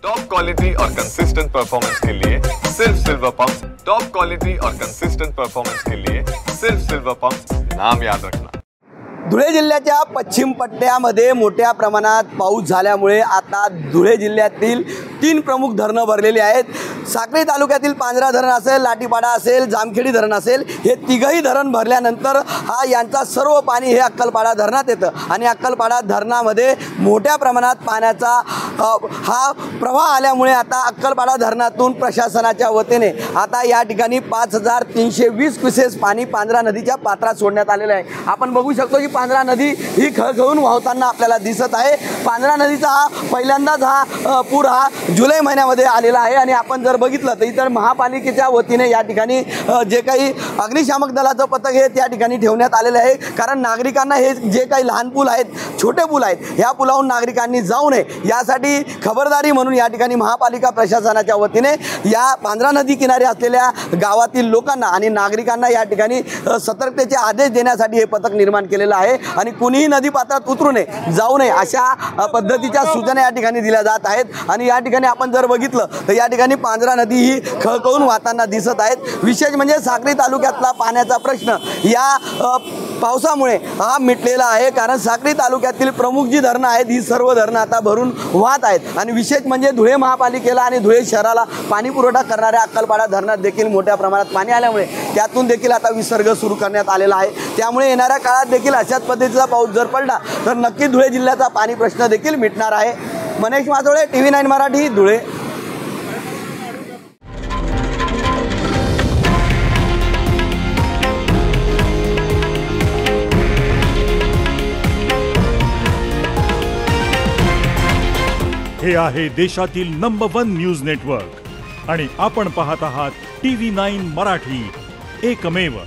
Top quality और consistent performance के लिए सिर्फ सिल्वर पंप्स। टॉप क्वालिटी और कंसिस्टेंट परफॉर्मेंस के लिए सिर्फ सिल्वर पंप्स, नाम याद रखना। धुळे जिल्ह्याच्या पश्चिम पट्ट्यामध्ये मोठ्या प्रमाणात पाऊस झाल्यामुळे आता धुळे जिल्ह्यातील 3 प्रमुख धरणं भरलेली आहेत। साक्री तालुक्यातील पांजरा धरण असेल, लाटीपाडा असेल, जामखेडी धरण असेल, हे तिघही धरण भरल्यानंतर यांचा सर्व पाणी हे अक्कलपाडा धरणात येतं आणि अक्कलपाडा धरणामध्ये मोठ्या प्रमाणात पाण्याचा हा प्रवाह आल्यामुळे आता अक्कलपाडा धरणातून प्रशासनाच्या वतीने आता या ठिकाणी 5320 क्युसेस पाणी पांजरा नदीच्या पात्रात सोडण्यात आलेलं आहे। आपण बघू शकतो की पांजरा नदी ही खळखळून वाहताना आपल्याला दिसत आहे। पांजरा नदीचा हा पहिल्यांदाच पूर हा जुलै महिन्यामध्ये आलेला आहे आणि आपण जर बघितलं तर इतर महापालिकेच्या वतीने या ठिकाणी जे काही अग्निशामक दलाचं पथक हे त्या ठिकाणी ठेवण्यात आलेलं आहे, कारण नागरिकांना हे जे काही लहान पूल आहेत, छोटे पूल आहेत, ह्या पुलावरून नागरिकांनी जाऊ नये यासाठी खबरदारी म्हणून या ठिकाणी महापालिका प्रशासनाच्या वतीने या पांजरा नदी किनारी असलेल्या गावातील लोकांना आणि नागरिकांना या ठिकाणी सतर्कतेचे आदेश देण्यासाठी हे पथक निर्माण केलेलं आहे आणि कुणीही नदीपात्रात उतरू नये, जाऊ नये अशा पद्धतीच्या सूचना या ठिकाणी दिल्या जात आहेत। आणि या ठिकाणी आपण जर बघितलं तर या ठिकाणी पांजरा नदी ही खळखळून वाहताना दिसत आहेत। विशेष म्हणजे साक्री तालुक्यातला पाण्याचा प्रश्न या पावसामुळे हा मिटलेला आहे, कारण साक्री तालुक्यातील प्रमुख जी धरणं आहेत ही सर्व धरणं आता भरून वाहत आहेत आणि विशेष म्हणजे धुळे महापालिकेला आणि धुळे शहराला पाणी पुरवठा करणाऱ्या अक्कलपाडा धरणात देखील मोठ्या प्रमाणात पाणी आल्यामुळे त्यातून देखील आता विसर्ग सुरू करण्यात आलेला आहे। त्यामुळे येणाऱ्या काळात देखील अशाच पद्धतीचा पाऊस जर पडला तर नक्की धुळे जिल्ह्याचा पाणी प्रश्न देखील मिटणार आहे। मनेश माजोळे, TV9 मराठी, धुळे। हे आहे देशातील नंबर 1 न्यूज नेटवर्क आणि आपण पाहत आहात TV9 मराठी, एकमेव।